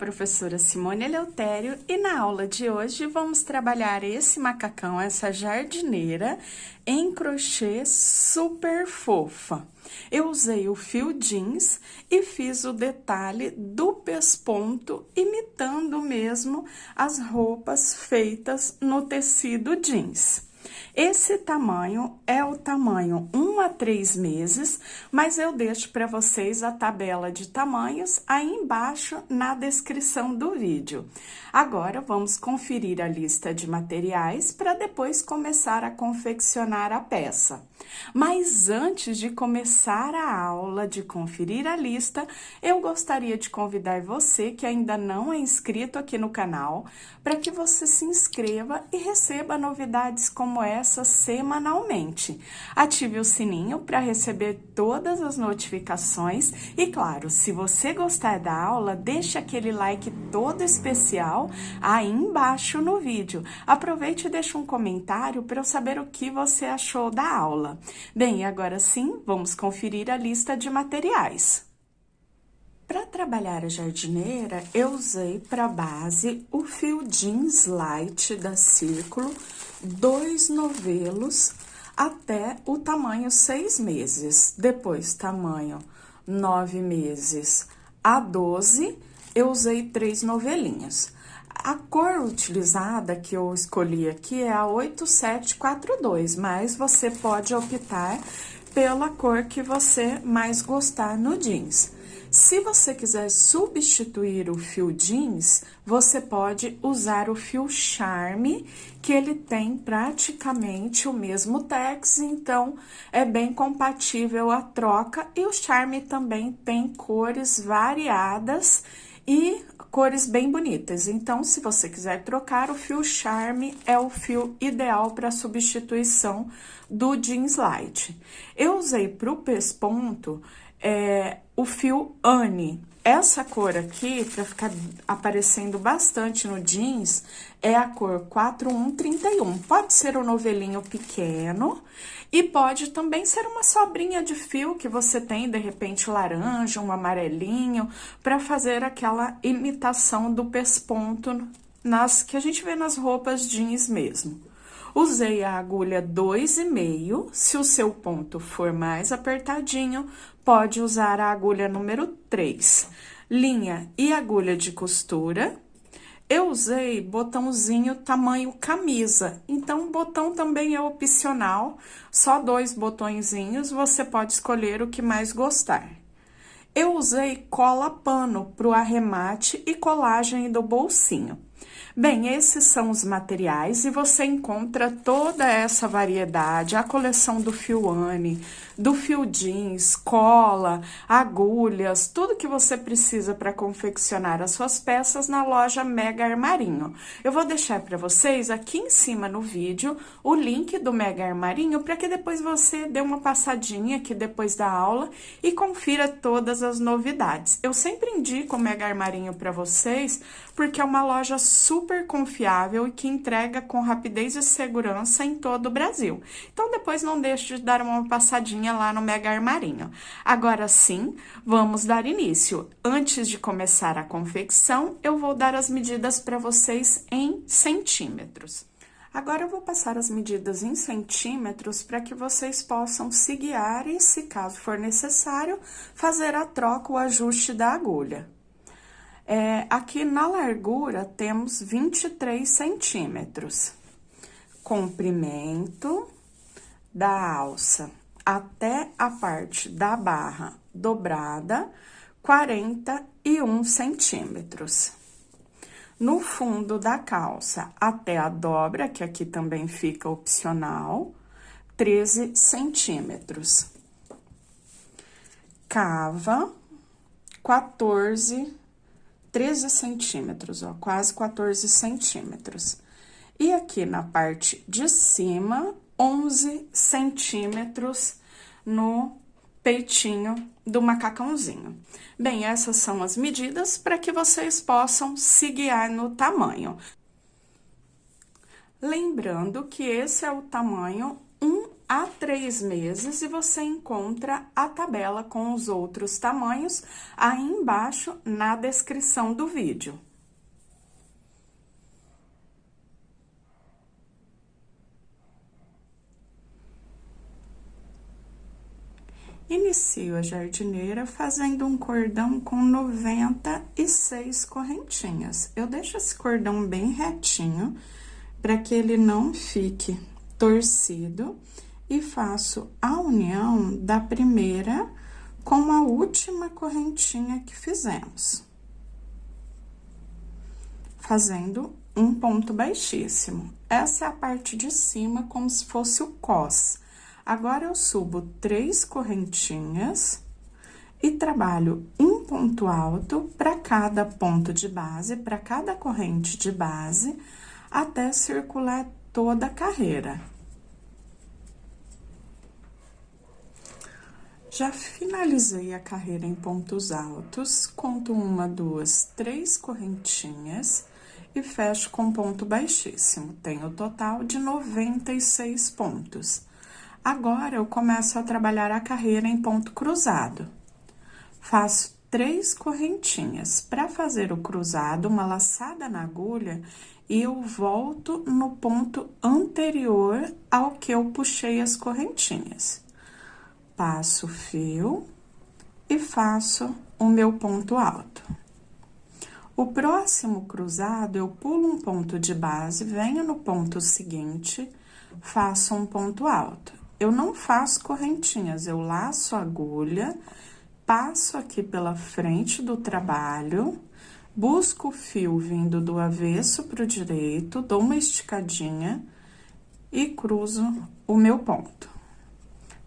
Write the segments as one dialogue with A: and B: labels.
A: professora Simone Eleutério e na aula de hoje vamos trabalhar esse macacão, essa jardineira em crochê super fofa. Eu usei o fio jeans e fiz o detalhe do pesponto, imitando mesmo as roupas feitas no tecido jeans. Esse tamanho é o tamanho 1 a 3 meses, mas eu deixo para vocês a tabela de tamanhos aí embaixo na descrição do vídeo. Agora, vamos conferir a lista de materiais para depois começar a confeccionar a peça. Mas antes de começar a aula, de conferir a lista, eu gostaria de convidar você que ainda não é inscrito aqui no canal, para que você se inscreva e receba novidades como essa semanalmente. Ative o sininho para receber todas as notificações e, claro, se você gostar da aula, deixe aquele like todo especial aí embaixo no vídeo. Aproveite e deixe um comentário para eu saber o que você achou da aula. Bem, agora sim, vamos conferir a lista de materiais. Para trabalhar a jardineira, eu usei para base o fio jeans light da Círculo, 2 novelos até o tamanho 6 meses. Depois, tamanho 9 meses a 12, eu usei 3 novelinhas. A cor utilizada que eu escolhi aqui é a 8742, mas você pode optar pela cor que você mais gostar no jeans. Se você quiser substituir o fio jeans, você pode usar o fio Charme, que ele tem praticamente o mesmo tex, então é bem compatível a troca. E o Charme também tem cores variadas e cores bem bonitas. Então, se você quiser trocar, o fio Charme é o fio ideal para substituição do jeans light. Eu usei para o pesponto o fio Anne. Essa cor aqui, para ficar aparecendo bastante no jeans, é a cor 4131. Pode ser um novelinho pequeno e pode também ser uma sobrinha de fio que você tem, de repente, laranja, um amarelinho, para fazer aquela imitação do pesponto que a gente vê nas roupas jeans mesmo. Usei a agulha 2,5, se o seu ponto for mais apertadinho, pode usar a agulha número 3. Linha e agulha de costura. Eu usei botãozinho tamanho camisa, então o botão também é opcional, só 2 botõezinhos, você pode escolher o que mais gostar. Eu usei cola pano para o arremate e colagem do bolsinho. Bem, esses são os materiais e você encontra toda essa variedade, a coleção do fio Anne, do fio jeans, cola, agulhas, tudo que você precisa para confeccionar as suas peças na loja Mega Armarinho. Eu vou deixar para vocês aqui em cima no vídeo o link do Mega Armarinho para que depois você dê uma passadinha aqui depois da aula e confira todas as novidades. Eu sempre indico o Mega Armarinho para vocês porque é uma loja super confiável e que entrega com rapidez e segurança em todo o Brasil. Então, depois não deixe de dar uma passadinha lá no Mega Armarinho. Agora sim, vamos dar início. Antes de começar a confecção, eu vou dar as medidas para vocês em centímetros. Agora, eu vou passar as medidas em centímetros para que vocês possam se guiar e, se caso for necessário, fazer a troca, o ajuste da agulha. Aqui na largura temos 23 centímetros. Comprimento da alça até a parte da barra dobrada, 41 centímetros. No fundo da calça até a dobra, que aqui também fica opcional, 13 centímetros. Cava, 13 centímetros, ó, quase 14 centímetros. E aqui na parte de cima, 11 centímetros no peitinho do macacãozinho. Bem, essas são as medidas para que vocês possam se guiar no tamanho. Lembrando que esse é o tamanho 1 há 3 meses e você encontra a tabela com os outros tamanhos aí embaixo na descrição do vídeo. Inicio a jardineira fazendo um cordão com 96 correntinhas. Eu deixo esse cordão bem retinho, para que ele não fique torcido, e faço a união da primeira com a última correntinha que fizemos. Fazendo um ponto baixíssimo. Essa é a parte de cima, como se fosse o cós. Agora, eu subo 3 correntinhas e trabalho um ponto alto para cada ponto de base, para cada corrente de base, até circular toda a carreira. Já finalizei a carreira em pontos altos, conto 1, 2, 3 correntinhas e fecho com ponto baixíssimo. Tenho o total de 96 pontos. Agora, eu começo a trabalhar a carreira em ponto cruzado. Faço 3 correntinhas. Para fazer o cruzado, uma laçada na agulha, e eu volto no ponto anterior ao que eu puxei as correntinhas. Passo o fio e faço o meu ponto alto. O próximo cruzado, eu pulo um ponto de base, venho no ponto seguinte, faço um ponto alto. Eu não faço correntinhas, eu laço a agulha, passo aqui pela frente do trabalho, busco o fio vindo do avesso para o direito, dou uma esticadinha e cruzo o meu ponto.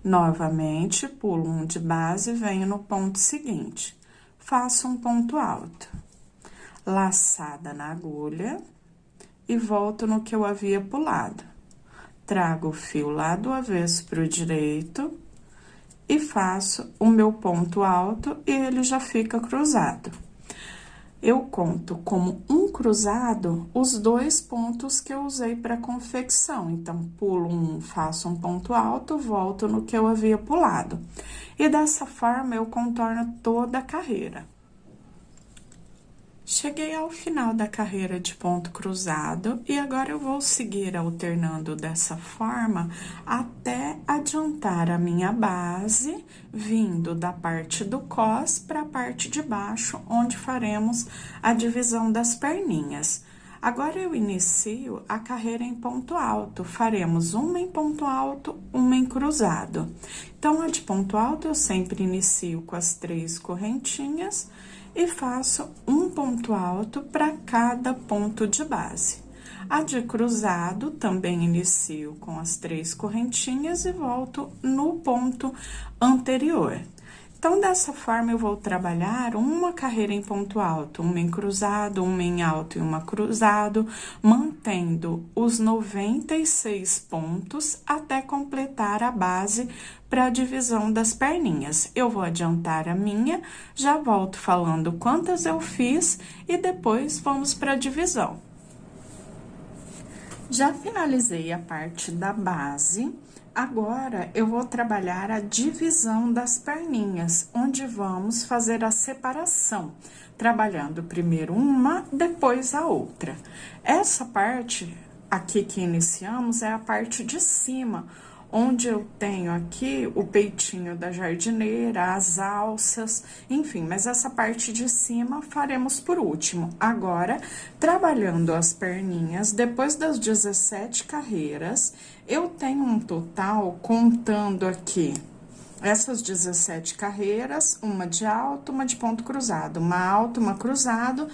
A: Novamente, pulo um de base e venho no ponto seguinte, faço um ponto alto, laçada na agulha e volto no que eu havia pulado. Trago o fio lá do avesso para o direito e faço o meu ponto alto e ele já fica cruzado. Eu conto como um cruzado os 2 pontos que eu usei para confecção. Então, pulo um, faço um ponto alto, volto no que eu havia pulado. E dessa forma, eu contorno toda a carreira. Cheguei ao final da carreira de ponto cruzado e agora eu vou seguir alternando dessa forma até adiantar a minha base, vindo da parte do cós para a parte de baixo, onde faremos a divisão das perninhas. Agora, eu inicio a carreira em ponto alto, faremos uma em ponto alto, uma em cruzado. Então, a de ponto alto, eu sempre inicio com as 3 correntinhas e faço um ponto alto para cada ponto de base. A de cruzado, também inicio com as 3 correntinhas e volto no ponto anterior. Então, dessa forma, eu vou trabalhar uma carreira em ponto alto, uma em cruzado, uma em alto e uma cruzado, mantendo os 96 pontos até completar a base para a divisão das perninhas. Eu vou adiantar a minha, já volto falando quantas eu fiz e depois vamos para a divisão. Já finalizei a parte da base. Agora, eu vou trabalhar a divisão das perninhas, onde vamos fazer a separação, trabalhando primeiro uma, depois a outra. Essa parte aqui que iniciamos é a parte de cima, onde eu tenho aqui o peitinho da jardineira, as alças, enfim, mas essa parte de cima faremos por último. Agora, trabalhando as perninhas, depois das 17 carreiras, eu tenho um total, contando aqui, essas 17 carreiras, uma de alto, uma de ponto cruzado, uma alta, uma cruzado,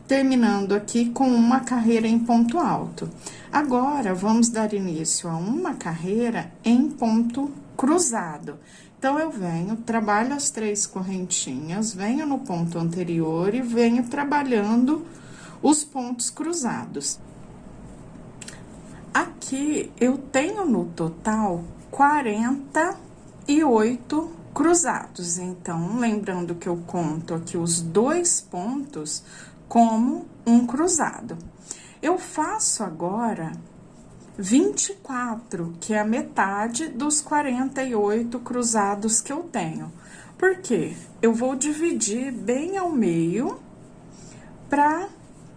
A: terminando aqui com uma carreira em ponto alto. Agora, vamos dar início a uma carreira em ponto cruzado. Então, eu venho, trabalho as 3 correntinhas, venho no ponto anterior e venho trabalhando os pontos cruzados. Aqui, eu tenho no total 48 cruzados. Então, lembrando que eu conto aqui os 2 pontos como um cruzado. Eu faço agora 24, que é a metade dos 48 cruzados que eu tenho. Por quê? Eu vou dividir bem ao meio para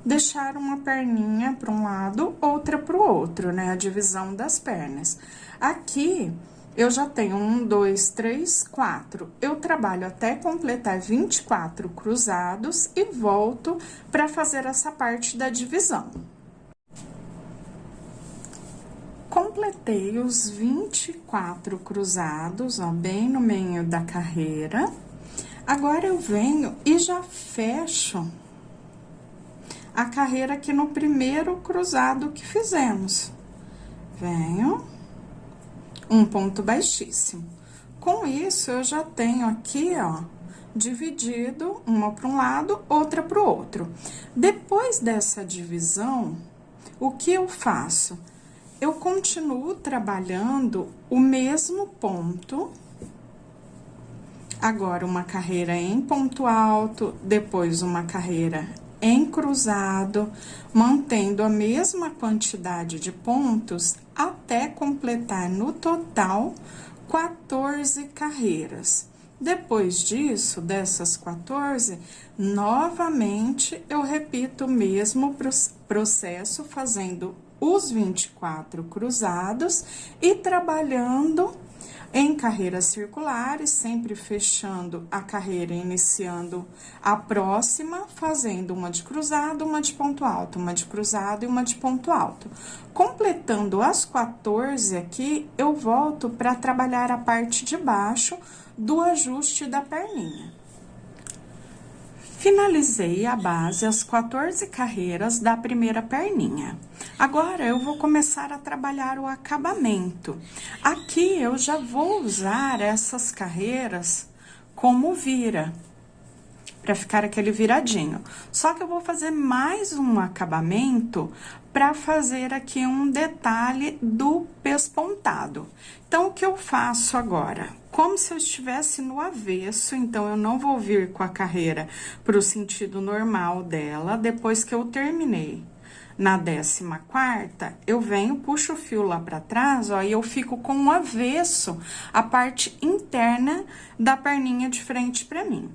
A: deixar uma perninha para um lado, outra para o outro, né? A divisão das pernas. Aqui, eu já tenho 1, 2, 3, 4. Eu trabalho até completar 24 cruzados e volto para fazer essa parte da divisão. Completei os 24 cruzados, ó, bem no meio da carreira. Agora, eu venho e já fecho a carreira aqui no primeiro cruzado que fizemos. Venho, um ponto baixíssimo. Com isso, eu já tenho aqui, ó, dividido uma para um lado, outra para o outro. Depois dessa divisão, o que eu faço? Eu continuo trabalhando o mesmo ponto. Agora, uma carreira em ponto alto, depois uma carreira em cruzado, mantendo a mesma quantidade de pontos até completar no total 14 carreiras. Depois disso, dessas 14, novamente eu repito o mesmo processo, fazendo os 24 cruzados e trabalhando em carreiras circulares, sempre fechando a carreira, iniciando a próxima, fazendo uma de cruzado, uma de ponto alto, uma de cruzado e uma de ponto alto. Completando as 14 aqui, eu volto para trabalhar a parte de baixo do ajuste da perninha. Finalizei a base, as 14 carreiras da primeira perninha. Agora, eu vou começar a trabalhar o acabamento. Aqui, eu já vou usar essas carreiras como vira, para ficar aquele viradinho. Só que eu vou fazer mais um acabamento para fazer aqui um detalhe do pespontado. Então, o que eu faço agora? Como se eu estivesse no avesso, então eu não vou vir com a carreira para o sentido normal dela. Depois que eu terminei na 14ª, eu venho, puxo o fio lá para trás, ó, e eu fico com o avesso, a parte interna da perninha de frente para mim.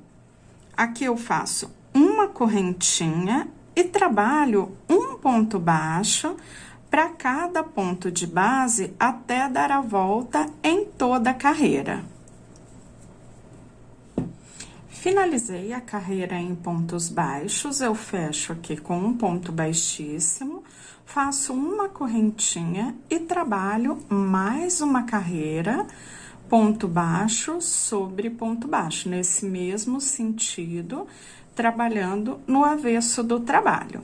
A: Aqui eu faço uma correntinha e trabalho um ponto baixo para cada ponto de base até dar a volta em toda a carreira. Finalizei a carreira em pontos baixos, eu fecho aqui com um ponto baixíssimo, faço uma correntinha e trabalho mais uma carreira, ponto baixo sobre ponto baixo, nesse mesmo sentido, trabalhando no avesso do trabalho.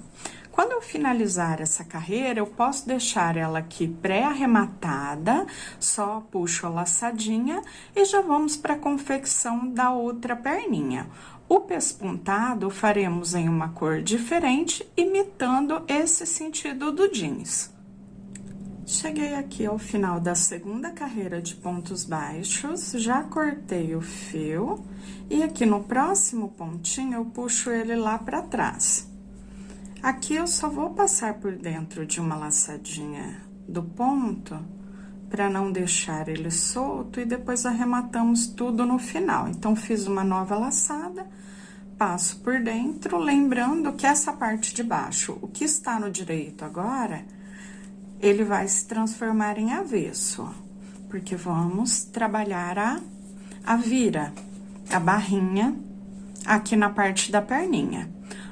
A: Quando eu finalizar essa carreira, eu posso deixar ela aqui pré-arrematada, só puxo a laçadinha e já vamos para a confecção da outra perninha. O pespontado faremos em uma cor diferente, imitando esse sentido do jeans. Cheguei aqui ao final da segunda carreira de pontos baixos, já cortei o fio e aqui no próximo pontinho eu puxo ele lá para trás. Aqui eu só vou passar por dentro de uma laçadinha do ponto para não deixar ele solto e depois arrematamos tudo no final. Então, fiz uma nova laçada, passo por dentro, lembrando que essa parte de baixo, o que está no direito agora, ele vai se transformar em avesso, porque vamos trabalhar a vira, a barrinha, aqui na parte da perninha.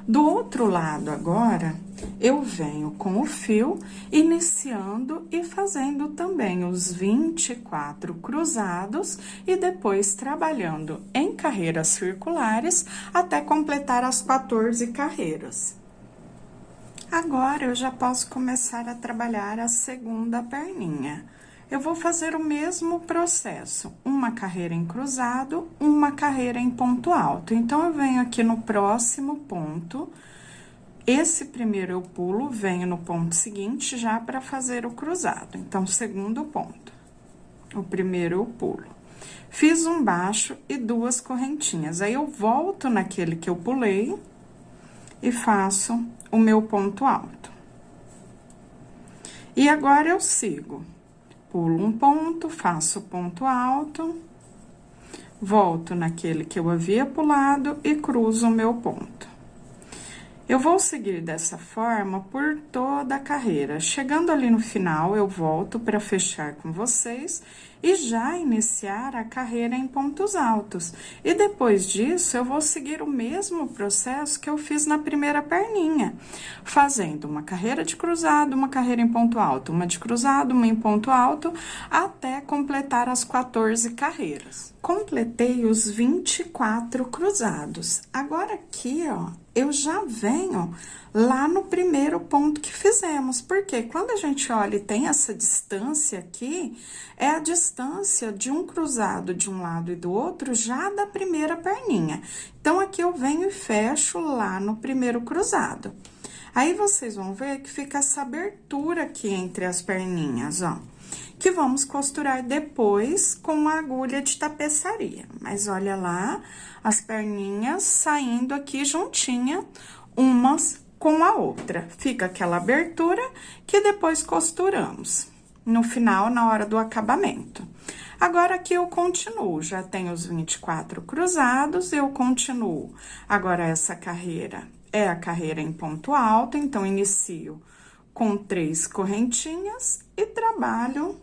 A: Do outro lado agora, eu venho com o fio, iniciando e fazendo também os 24 cruzados e depois trabalhando em carreiras circulares até completar as 14 carreiras. Agora, eu já posso começar a trabalhar a segunda perninha. Eu vou fazer o mesmo processo, uma carreira em cruzado, uma carreira em ponto alto. Então, eu venho aqui no próximo ponto, esse primeiro eu pulo, venho no ponto seguinte já para fazer o cruzado. Então, segundo ponto, o primeiro eu pulo. Fiz um baixo e duas correntinhas, aí eu volto naquele que eu pulei e faço o meu ponto alto. E agora eu sigo. Pulo um ponto, faço ponto alto, volto naquele que eu havia pulado e cruzo o meu ponto. Eu vou seguir dessa forma por toda a carreira. Chegando ali no final, eu volto para fechar com vocês e já iniciar a carreira em pontos altos. E depois disso, eu vou seguir o mesmo processo que eu fiz na primeira perninha, fazendo uma carreira de cruzado, uma carreira em ponto alto, uma de cruzado, uma em ponto alto, até completar as 14 carreiras. Completei os 24 cruzados. Agora aqui, ó, eu já venho lá no primeiro ponto que fizemos, porque quando a gente olha e tem essa distância aqui, é a distância de um cruzado de um lado e do outro já da primeira perninha. Então, aqui eu venho e fecho lá no primeiro cruzado. Aí, vocês vão ver que fica essa abertura aqui entre as perninhas, ó, que vamos costurar depois com a agulha de tapeçaria. Mas olha lá, as perninhas saindo aqui juntinha, umas com a outra. Fica aquela abertura que depois costuramos no final, na hora do acabamento. Agora, aqui eu continuo, já tenho os 24 cruzados, eu continuo. Agora, essa carreira é a carreira em ponto alto, então, inicio com 3 correntinhas e trabalho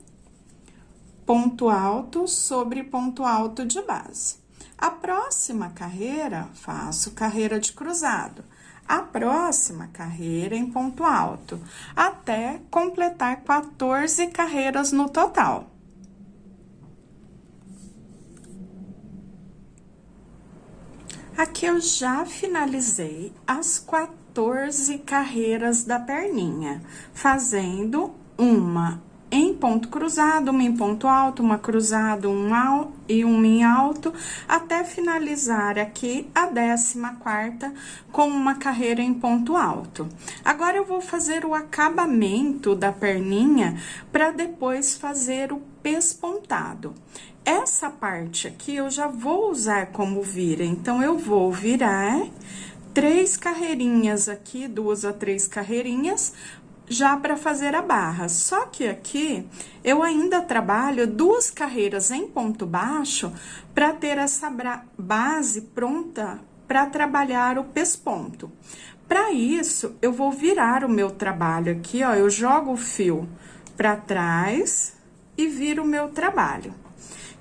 A: ponto alto sobre ponto alto de base. A próxima carreira, faço carreira de cruzado. A próxima carreira em ponto alto, até completar 14 carreiras no total. Aqui eu já finalizei as 14 carreiras da perninha, fazendo uma em ponto cruzado, uma em ponto alto, uma cruzado, e uma em alto, até finalizar aqui a 14ª com uma carreira em ponto alto. Agora, eu vou fazer o acabamento da perninha para depois fazer o pespontado. Essa parte aqui eu já vou usar como vira, então, eu vou virar 3 carreirinhas aqui, 2 a 3 carreirinhas, já para fazer a barra. Só que aqui, eu ainda trabalho 2 carreiras em ponto baixo para ter essa base pronta para trabalhar o pesponto. Para isso, eu vou virar o meu trabalho aqui, ó, eu jogo o fio para trás e viro o meu trabalho.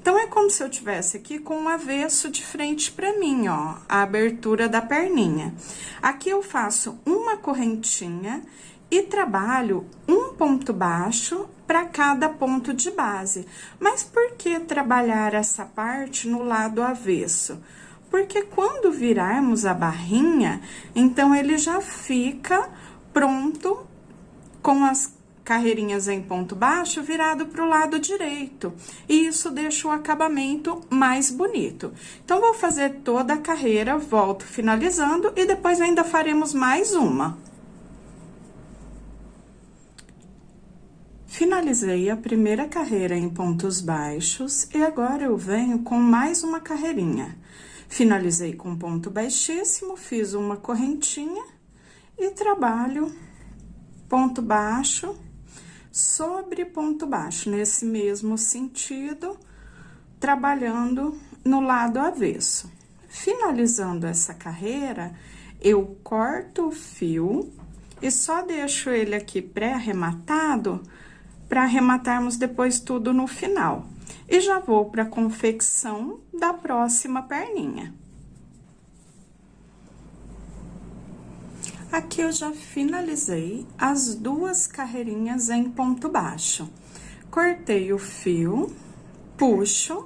A: Então, é como se eu tivesse aqui com um avesso de frente para mim, ó, a abertura da perninha. Aqui eu faço uma correntinha e trabalho um ponto baixo para cada ponto de base. Mas por que trabalhar essa parte no lado avesso? Porque quando virarmos a barrinha, então, ele já fica pronto com as carreirinhas em ponto baixo virado para o lado direito. E isso deixa o acabamento mais bonito. Então, vou fazer toda a carreira, volto finalizando e depois ainda faremos mais uma. Finalizei a primeira carreira em pontos baixos e agora eu venho com mais uma carreirinha. Finalizei com ponto baixíssimo, fiz uma correntinha e trabalho ponto baixo sobre ponto baixo, nesse mesmo sentido, trabalhando no lado avesso. Finalizando essa carreira, eu corto o fio e só deixo ele aqui pré-arrematado para arrematarmos depois tudo no final. E já vou para a confecção da próxima perninha. Aqui eu já finalizei as 2 carreirinhas em ponto baixo. Cortei o fio, puxo.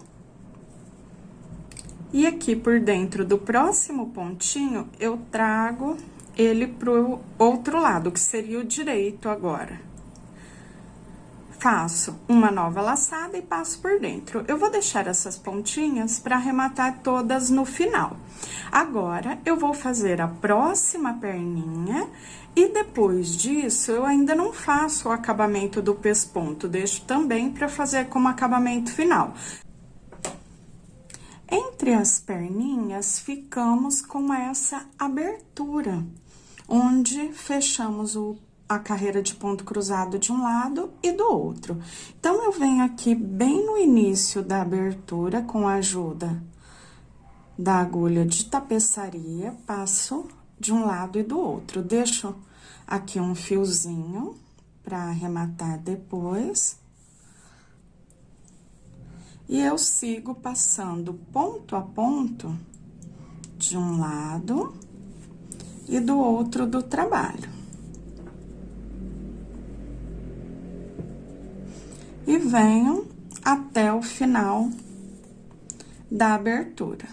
A: E aqui por dentro do próximo pontinho, eu trago ele pro outro lado, que seria o direito agora. Faço uma nova laçada e passo por dentro. Eu vou deixar essas pontinhas para arrematar todas no final. Agora, eu vou fazer a próxima perninha e depois disso, eu ainda não faço o acabamento do pesponto, deixo também para fazer como acabamento final. Entre as perninhas, ficamos com essa abertura, onde fechamos a carreira de ponto cruzado de um lado e do outro. Então, eu venho aqui bem no início da abertura, com a ajuda da agulha de tapeçaria, passo de um lado e do outro. Deixo aqui um fiozinho para arrematar depois. E eu sigo passando ponto a ponto de um lado e do outro do trabalho. E venho até o final da abertura.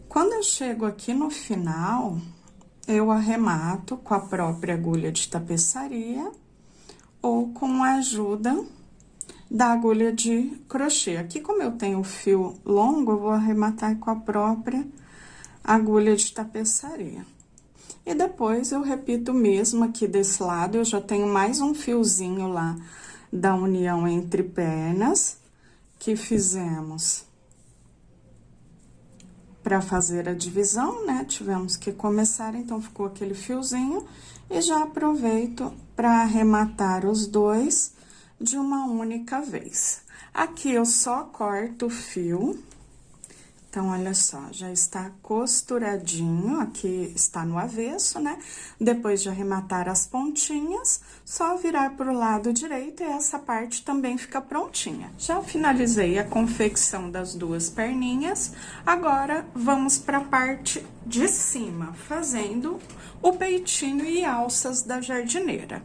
A: Quando eu chego aqui no final, eu arremato com a própria agulha de tapeçaria ou com a ajuda da agulha de crochê. Aqui, como eu tenho fio longo, eu vou arrematar com a própria agulha de tapeçaria. E depois eu repito o mesmo aqui desse lado, eu já tenho mais um fiozinho lá da união entre pernas que fizemos para fazer a divisão, né? Tivemos que começar, então ficou aquele fiozinho e já aproveito para arrematar os dois de uma única vez. Aqui eu só corto o fio. Então, olha só, já está costuradinho, aqui está no avesso, né? Depois de arrematar as pontinhas, só virar para o lado direito e essa parte também fica prontinha. Já finalizei a confecção das duas perninhas, agora vamos para a parte de cima, fazendo o peitinho e alças da jardineira.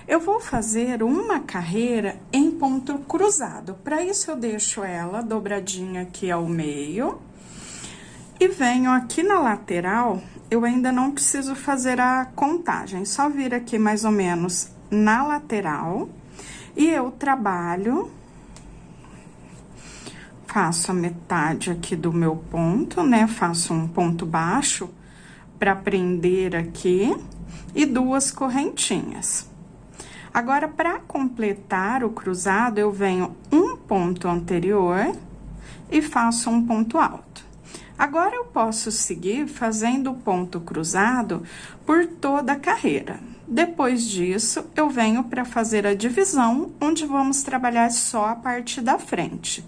A: Eu vou fazer uma carreira em ponto cruzado, para isso eu deixo ela dobradinha aqui ao meio. E venho aqui na lateral, eu ainda não preciso fazer a contagem, só vir aqui mais ou menos na lateral. E eu trabalho, faço a metade aqui do meu ponto, né? Faço um ponto baixo para prender aqui e duas correntinhas. Agora, para completar o cruzado, eu venho um ponto anterior e faço um ponto alto. Agora, eu posso seguir fazendo o ponto cruzado por toda a carreira. Depois disso, eu venho para fazer a divisão, onde vamos trabalhar só a parte da frente.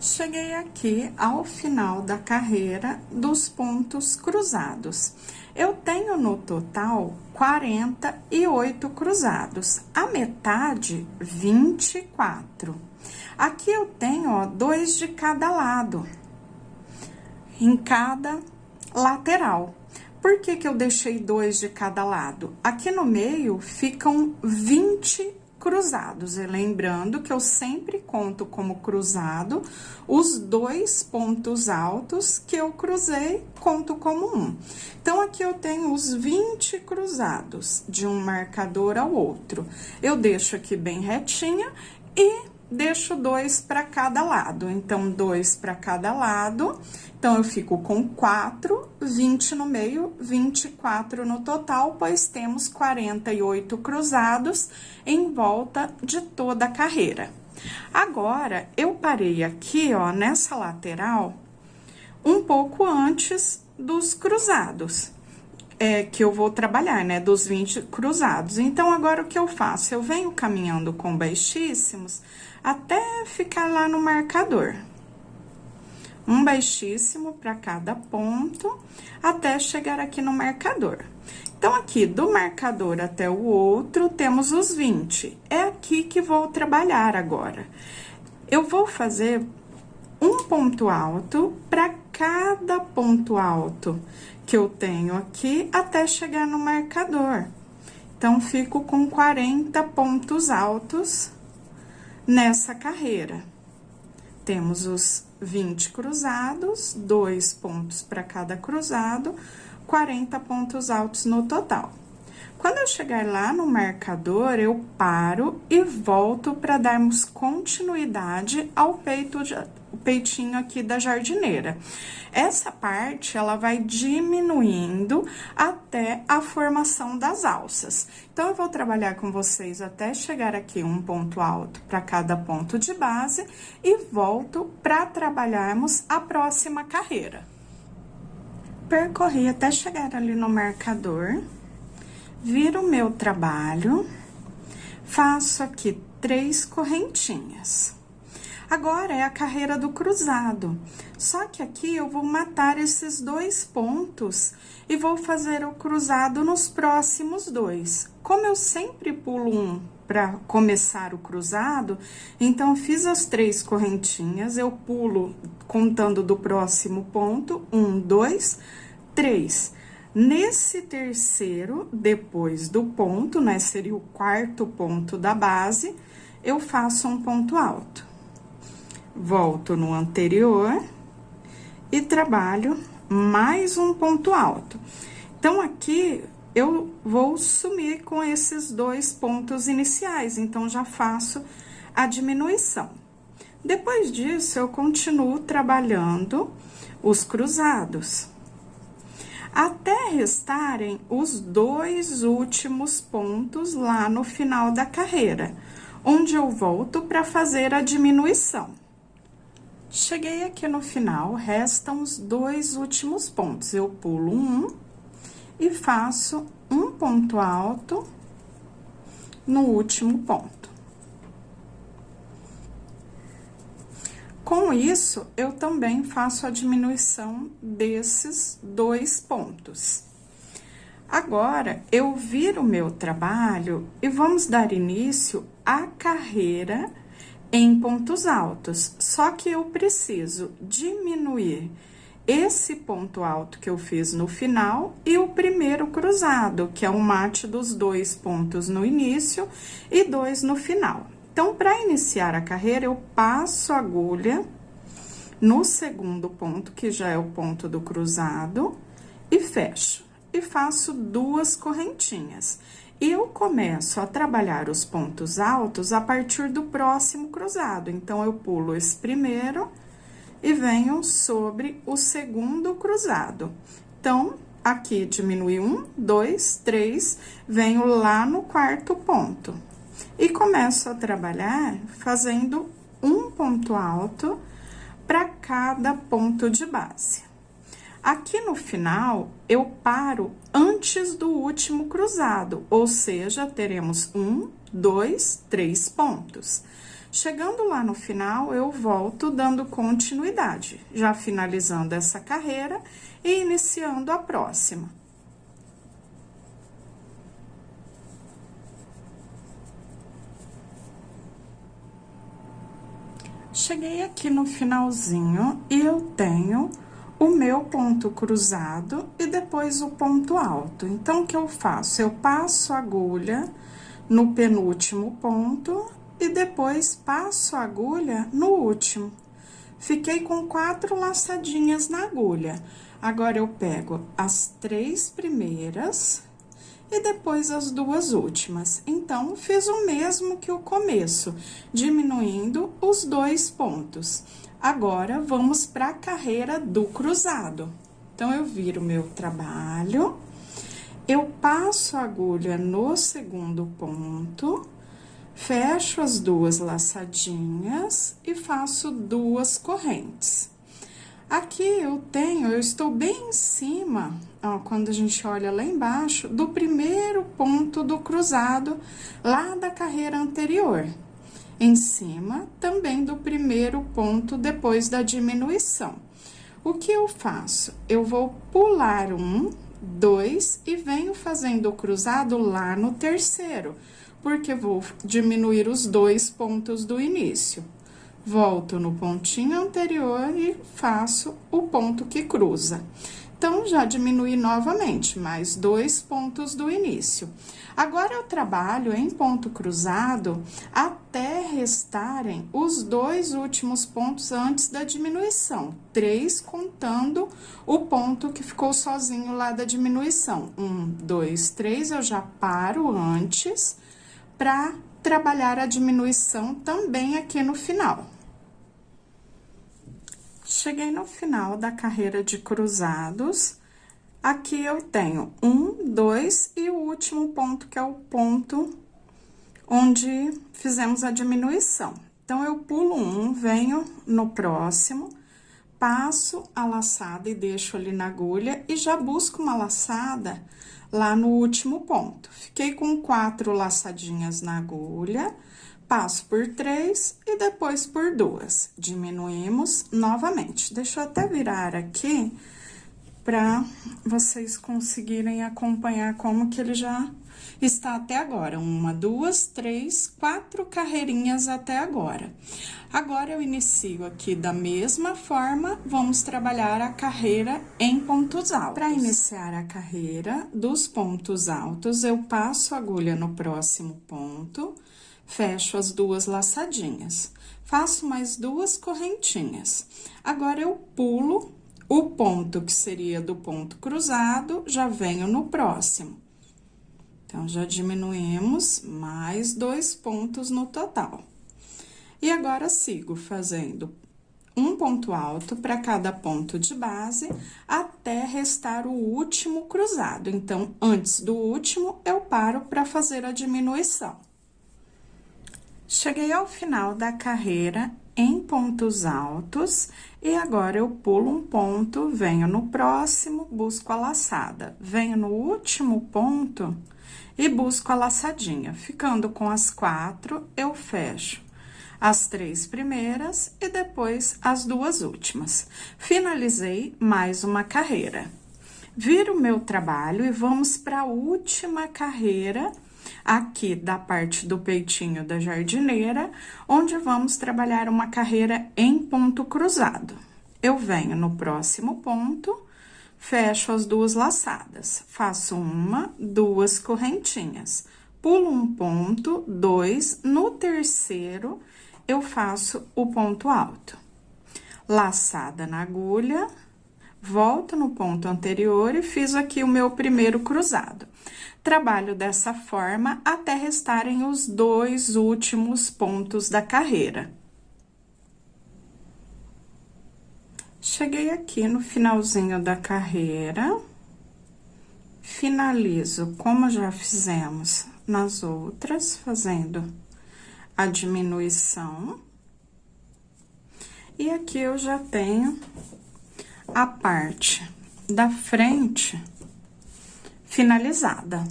A: Cheguei aqui ao final da carreira dos pontos cruzados. Eu tenho no total 48 cruzados, a metade 24. Aqui eu tenho, ó, 2 de cada lado, em cada lateral. Por que que eu deixei 2 de cada lado? Aqui no meio ficam 20 cruzados, e lembrando que eu sempre conto como cruzado os 2 pontos altos que eu cruzei, conto como um. Então, aqui eu tenho os 20 cruzados, de um marcador ao outro. Eu deixo aqui bem retinha e deixo 2 para cada lado. Então, 2 para cada lado. Então, eu fico com 4, 20 no meio, 24 no total, pois temos 48 cruzados em volta de toda a carreira. Agora, eu parei aqui, ó, nessa lateral, um pouco antes dos cruzados, que eu vou trabalhar, né, dos 20 cruzados. Então, agora, o que eu faço? Eu venho caminhando com baixíssimos até ficar lá no marcador. Um baixíssimo para cada ponto, até chegar aqui no marcador. Então, aqui do marcador até o outro, temos os 20. É aqui que vou trabalhar agora. Eu vou fazer um ponto alto para cada ponto alto que eu tenho aqui, até chegar no marcador. Então, fico com 40 pontos altos nessa carreira. Temos os 20 cruzados, 2 pontos para cada cruzado, 40 pontos altos no total. Quando eu chegar lá no marcador, eu paro e volto para darmos continuidade ao peitinho aqui da jardineira. Essa parte, ela vai diminuindo até a formação das alças. Então, eu vou trabalhar com vocês até chegar aqui um ponto alto para cada ponto de base e volto para trabalharmos a próxima carreira. Percorri até chegar ali no marcador. Viro o meu trabalho, faço aqui 3 correntinhas. Agora, é a carreira do cruzado. Só que aqui eu vou matar esses 2 pontos e vou fazer o cruzado nos próximos 2. Como eu sempre pulo um para começar o cruzado, então, eu fiz as 3 correntinhas, eu pulo contando do próximo ponto, 1, 2, 3. Nesse terceiro, depois do ponto, né, seria o quarto ponto da base, eu faço um ponto alto. Volto no anterior e trabalho mais um ponto alto. Então, aqui, eu vou sumir com esses 2 pontos iniciais, então, já faço a diminuição. Depois disso, eu continuo trabalhando os cruzados. Até restarem os 2 últimos pontos lá no final da carreira, onde eu volto para fazer a diminuição. Cheguei aqui no final, restam os 2 últimos pontos. Eu pulo um e faço um ponto alto no último ponto. Com isso, eu também faço a diminuição desses 2 pontos. Agora, eu viro o meu trabalho e vamos dar início à carreira em pontos altos. Só que eu preciso diminuir esse ponto alto que eu fiz no final e o primeiro cruzado, que é o mate dos 2 pontos no início e 2 no final. Então, para iniciar a carreira, eu passo a agulha no segundo ponto, que já é o ponto do cruzado, e fecho. E faço 2 correntinhas. E eu começo a trabalhar os pontos altos a partir do próximo cruzado. Então, eu pulo esse primeiro e venho sobre o segundo cruzado. Então, aqui diminui 1, 2, 3, venho lá no quarto ponto. E começo a trabalhar fazendo um ponto alto para cada ponto de base. Aqui no final, eu paro antes do último cruzado, ou seja, teremos 1, 2, 3 pontos. Chegando lá no final, eu volto dando continuidade, já finalizando essa carreira e iniciando a próxima. Cheguei aqui no finalzinho e eu tenho o meu ponto cruzado e depois o ponto alto. Então, o que eu faço? Eu passo a agulha no penúltimo ponto e depois passo a agulha no último. Fiquei com 4 laçadinhas na agulha. Agora, eu pego as 3 primeiras e depois as 2 últimas. Então, fiz o mesmo que o começo, diminuindo os 2 pontos. Agora, vamos para a carreira do cruzado. Então, eu viro meu trabalho, eu passo a agulha no segundo ponto, fecho as 2 laçadinhas e faço 2 correntes. Aqui eu estou bem em cima, ó, quando a gente olha lá embaixo, do primeiro ponto do cruzado, lá da carreira anterior. Em cima, também do primeiro ponto depois da diminuição. O que eu faço? Eu vou pular 1, 2 e venho fazendo o cruzado lá no terceiro, porque vou diminuir os 2 pontos do início. Volto no pontinho anterior e faço o ponto que cruza. Então, já diminui novamente, mais 2 pontos do início. Agora, eu trabalho em ponto cruzado até restarem os 2 últimos pontos antes da diminuição. 3 contando o ponto que ficou sozinho lá da diminuição. 1, 2, 3, eu já paro antes para trabalhar a diminuição também aqui no final. Cheguei no final da carreira de cruzados. Aqui eu tenho 1, 2 e o último ponto, que é o ponto onde fizemos a diminuição. Então, eu pulo um, venho no próximo, passo a laçada e deixo ali na agulha e já busco uma laçada lá no último ponto. Fiquei com 4 laçadinhas na agulha, passo por 3 e depois por 2. Diminuímos novamente. Deixa eu até virar aqui para vocês conseguirem acompanhar como que ele já está até agora. 1, 2, 3, 4 carreirinhas até agora. Agora, eu inicio aqui da mesma forma, vamos trabalhar a carreira em pontos altos. Para iniciar a carreira dos pontos altos, eu passo a agulha no próximo ponto, fecho as 2 laçadinhas, faço mais 2 correntinhas. Agora, eu pulo o ponto que seria do ponto cruzado, já venho no próximo. Então, já diminuímos mais 2 pontos no total. E agora, sigo fazendo um ponto alto para cada ponto de base, até restar o último cruzado. Então, antes do último, eu paro para fazer a diminuição. Cheguei ao final da carreira em pontos altos, e agora eu pulo um ponto, venho no próximo, busco a laçada. Venho no último ponto e busco a laçadinha. Ficando com as 4, eu fecho as 3 primeiras e depois as 2 últimas. Finalizei mais uma carreira. Viro o meu trabalho e vamos para a última carreira aqui da parte do peitinho da jardineira, onde vamos trabalhar uma carreira em ponto cruzado. Eu venho no próximo ponto, fecho as 2 laçadas, faço 1, 2 correntinhas, pulo um ponto, 2, no terceiro, eu faço o ponto alto. Laçada na agulha, volto no ponto anterior e fiz aqui o meu primeiro cruzado. Trabalho dessa forma até restarem os 2 últimos pontos da carreira. Cheguei aqui no finalzinho da carreira, finalizo como já fizemos nas outras, fazendo a diminuição. E aqui eu já tenho a parte da frente finalizada.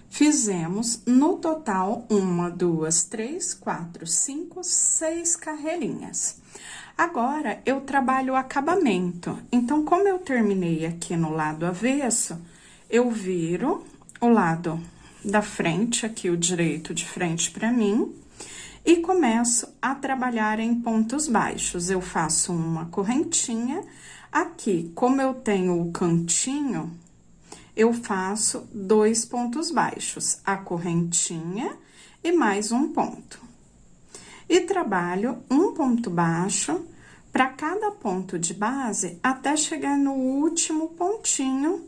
A: Fizemos no total 1, 2, 3, 4, 5, 6 carreirinhas. Agora, eu trabalho o acabamento. Então, como eu terminei aqui no lado avesso, eu viro o lado da frente, aqui o direito de frente para mim, e começo a trabalhar em pontos baixos. Eu faço uma correntinha. Aqui, como eu tenho o cantinho, eu faço 2 pontos baixos, a correntinha e mais um ponto. E trabalho um ponto baixo para cada ponto de base até chegar no último pontinho,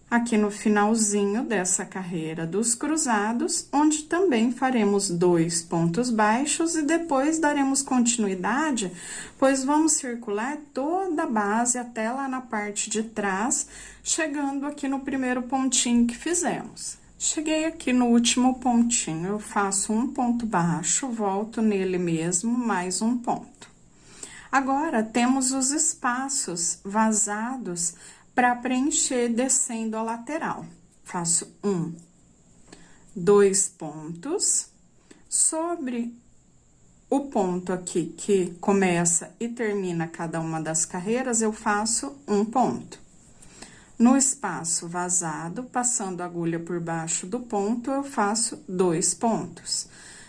A: aqui no finalzinho dessa carreira dos cruzados, onde também faremos 2 pontos baixos e depois daremos continuidade, pois vamos circular toda a base até lá na parte de trás, chegando aqui no primeiro pontinho que fizemos. Cheguei aqui no último pontinho, eu faço um ponto baixo, volto nele mesmo, mais um ponto. Agora, temos os espaços vazados para preencher descendo a lateral. Faço 1, 2 pontos, sobre o ponto aqui que começa e termina cada uma das carreiras, eu faço um ponto. No espaço vazado, passando a agulha por baixo do ponto, eu faço 2 pontos.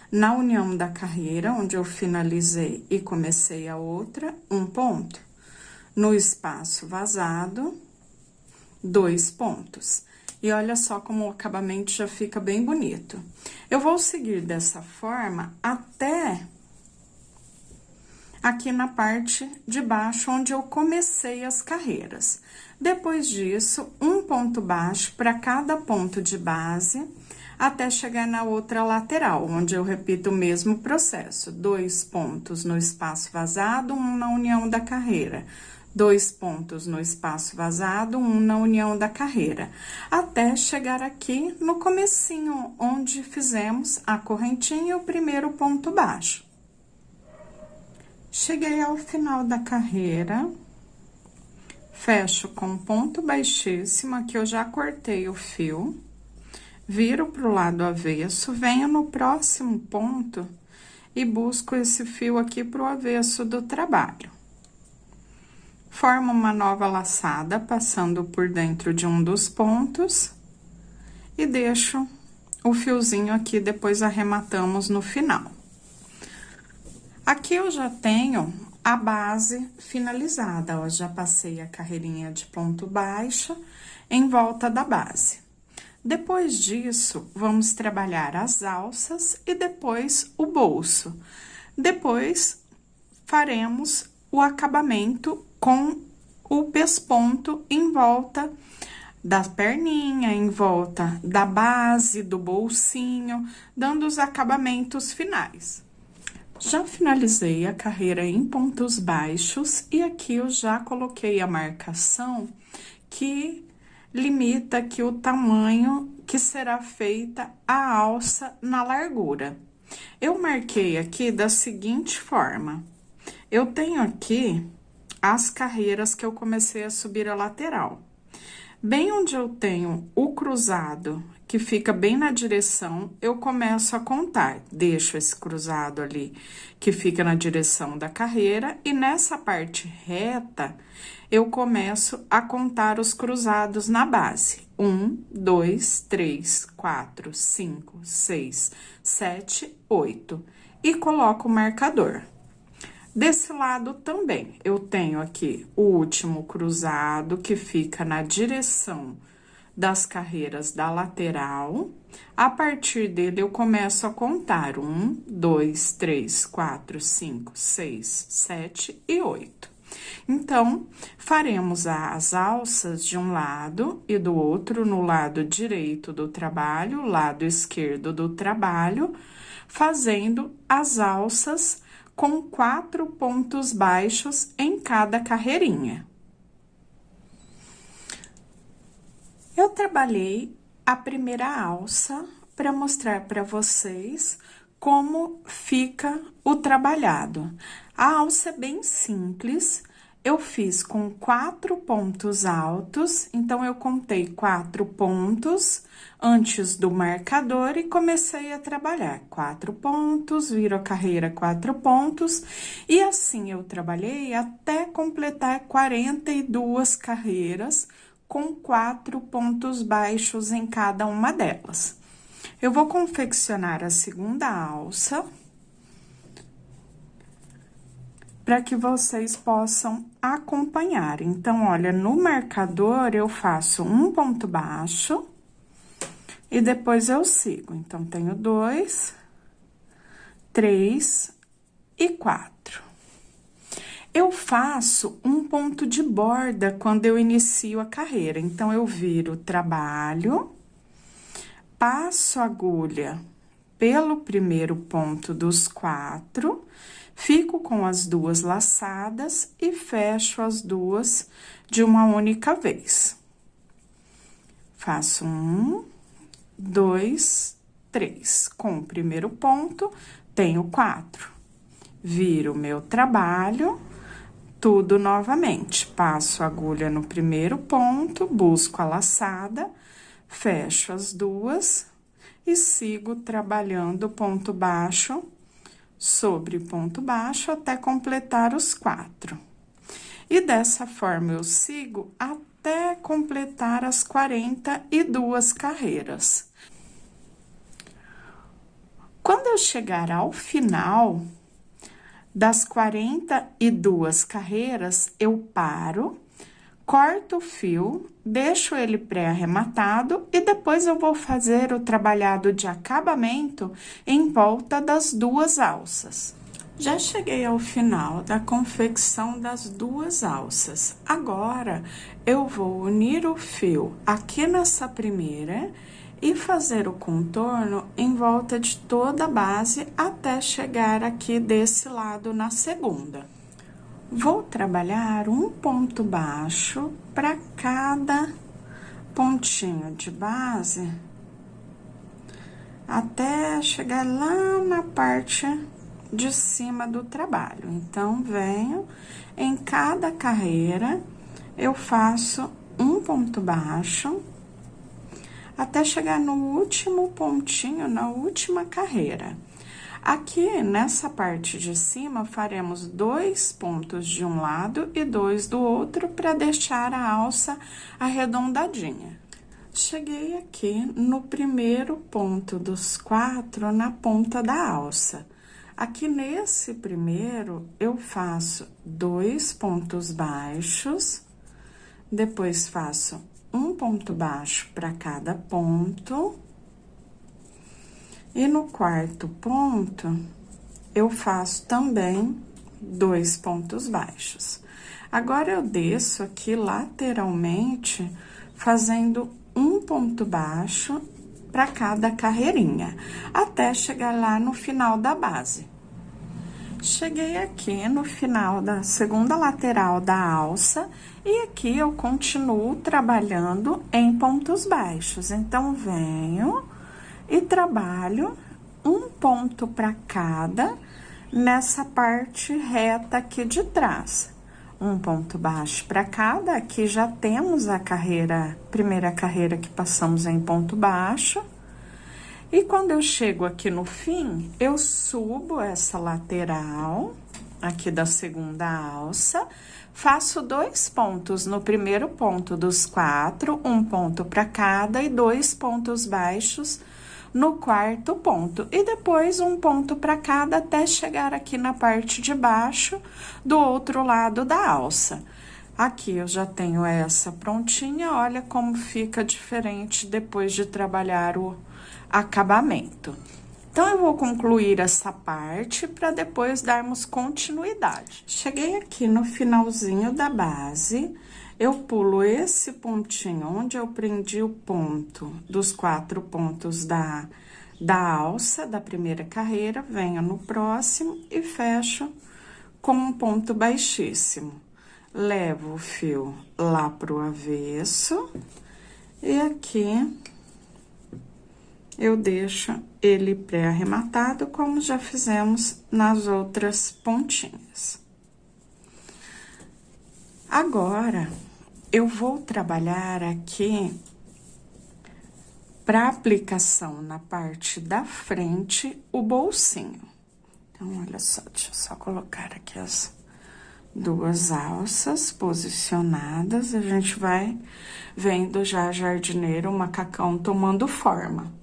A: Na união da carreira, onde eu finalizei e comecei a outra, um ponto. No espaço vazado, 2 pontos. E olha só como o acabamento já fica bem bonito. Eu vou seguir dessa forma até aqui na parte de baixo, onde eu comecei as carreiras. Depois disso, um ponto baixo para cada ponto de base, até chegar na outra lateral, onde eu repito o mesmo processo. 2 pontos no espaço vazado, um na união da carreira. 2 pontos no espaço vazado, um na união da carreira, até chegar aqui no comecinho, onde fizemos a correntinha e o primeiro ponto baixo. Cheguei ao final da carreira, fecho com ponto baixíssimo, aqui eu já cortei o fio, viro pro lado avesso, venho no próximo ponto e busco esse fio aqui pro avesso do trabalho. Formo uma nova laçada, passando por dentro de um dos pontos e deixo o fiozinho aqui, depois arrematamos no final. Aqui eu já tenho a base finalizada, ó, já passei a carreirinha de ponto baixo em volta da base. Depois disso, vamos trabalhar as alças e depois o bolso. Depois, faremos o acabamento com o pesponto em volta da perninha, em volta da base, do bolsinho, dando os acabamentos finais. Já finalizei a carreira em pontos baixos e aqui eu já coloquei a marcação que limita aqui o tamanho que será feita a alça na largura. Eu marquei aqui da seguinte forma: eu tenho aqui as carreiras que eu comecei a subir a lateral. Bem onde eu tenho o cruzado, que fica bem na direção, eu começo a contar. Deixo esse cruzado ali, que fica na direção da carreira, e nessa parte reta, eu começo a contar os cruzados na base. 1, 2, 3, 4, 5, 6, 7, 8. E coloco o marcador. Desse lado também, eu tenho aqui o último cruzado, que fica na direção das carreiras da lateral. A partir dele, eu começo a contar 1, 2, 3, 4, 5, 6, 7 e 8. Então, faremos as alças de um lado e do outro, no lado direito do trabalho, lado esquerdo do trabalho, fazendo as alças com 4 pontos baixos em cada carreirinha. Eu trabalhei a primeira alça para mostrar para vocês como fica o trabalhado. A alça é bem simples, eu fiz com 4 pontos altos, então eu contei 4 pontos antes do marcador e comecei a trabalhar 4 pontos, viro a carreira 4 pontos, e assim eu trabalhei até completar 42 carreiras com 4 pontos baixos em cada uma delas. Eu vou confeccionar a segunda alça para que vocês possam acompanhar. Então, olha, no marcador eu faço um ponto baixo e depois eu sigo. Então, tenho 2, 3 e 4. Eu faço um ponto de borda quando eu inicio a carreira. Então, eu viro o trabalho, passo a agulha pelo primeiro ponto dos 4, fico com as 2 laçadas e fecho as 2 de uma única vez. Faço 1, 2, 3. Com o primeiro ponto, tenho 4. Viro o meu trabalho, tudo novamente. Passo a agulha no primeiro ponto, busco a laçada, fecho as 2 e sigo trabalhando ponto baixo sobre ponto baixo até completar os 4. E dessa forma eu sigo até completar as 42 carreiras. Quando eu chegar ao final das 42 carreiras, eu paro, corto o fio, deixo ele pré-arrematado e depois eu vou fazer o trabalhado de acabamento em volta das duas alças. Já cheguei ao final da confecção das duas alças. Agora, eu vou unir o fio aqui nessa primeira e fazer o contorno em volta de toda a base até chegar aqui desse lado na segunda. Vou trabalhar um ponto baixo para cada pontinho de base até chegar lá na parte de cima do trabalho. Então, venho em cada carreira, eu faço um ponto baixo até chegar no último pontinho, na última carreira. Aqui, nessa parte de cima, faremos 2 pontos de um lado e 2 do outro para deixar a alça arredondadinha. Cheguei aqui no primeiro ponto dos 4 na ponta da alça. Aqui nesse primeiro, eu faço 2 pontos baixos, depois faço um ponto baixo para cada ponto. E no quarto ponto, eu faço também 2 pontos baixos. Agora, eu desço aqui lateralmente, fazendo um ponto baixo para cada carreirinha, até chegar lá no final da base. Cheguei aqui no final da segunda lateral da alça, e aqui eu continuo trabalhando em pontos baixos. Então, venho e trabalho um ponto para cada nessa parte reta aqui de trás. Um ponto baixo para cada, aqui já temos a primeira carreira que passamos em ponto baixo. E quando eu chego aqui no fim, eu subo essa lateral aqui da segunda alça, faço 2 pontos no primeiro ponto dos 4, um ponto para cada e 2 pontos baixos no quarto ponto, e depois um ponto para cada até chegar aqui na parte de baixo do outro lado da alça. Aqui eu já tenho essa prontinha, olha como fica diferente depois de trabalhar o acabamento. Então, eu vou concluir essa parte para depois darmos continuidade. Cheguei aqui no finalzinho da base, eu pulo esse pontinho onde eu prendi o ponto dos 4 pontos da alça da primeira carreira, venho no próximo e fecho com um ponto baixíssimo. Levo o fio lá pro avesso e aqui eu deixo ele pré-arrematado, como já fizemos nas outras pontinhas. Agora, eu vou trabalhar aqui para aplicação na parte da frente, o bolsinho. Então, olha só, deixa eu só colocar aqui as 2 alças posicionadas, a gente vai vendo já a jardineira, o macacão tomando forma.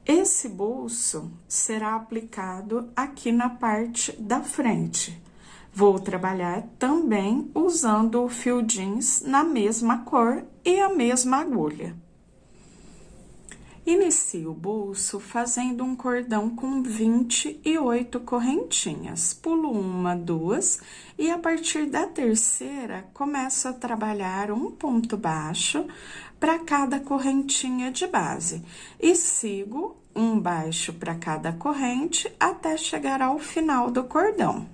A: Esse bolso será aplicado aqui na parte da frente. Vou trabalhar também usando o fio jeans na mesma cor e a mesma agulha. Inicio o bolso fazendo um cordão com 28 correntinhas. Pulo 1, 2 e a partir da terceira começo a trabalhar um ponto baixo para cada correntinha de base e sigo um baixo para cada corrente até chegar ao final do cordão.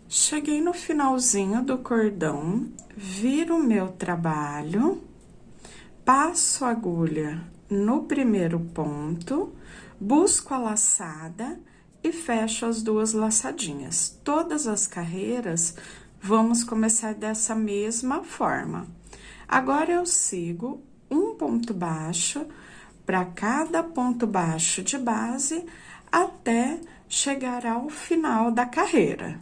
A: Cheguei no finalzinho do cordão, viro o meu trabalho, passo a agulha no primeiro ponto, busco a laçada e fecho as 2 laçadinhas. Todas as carreiras, vamos começar dessa mesma forma. Agora, eu sigo um ponto baixo para cada ponto baixo de base até chegar ao final da carreira.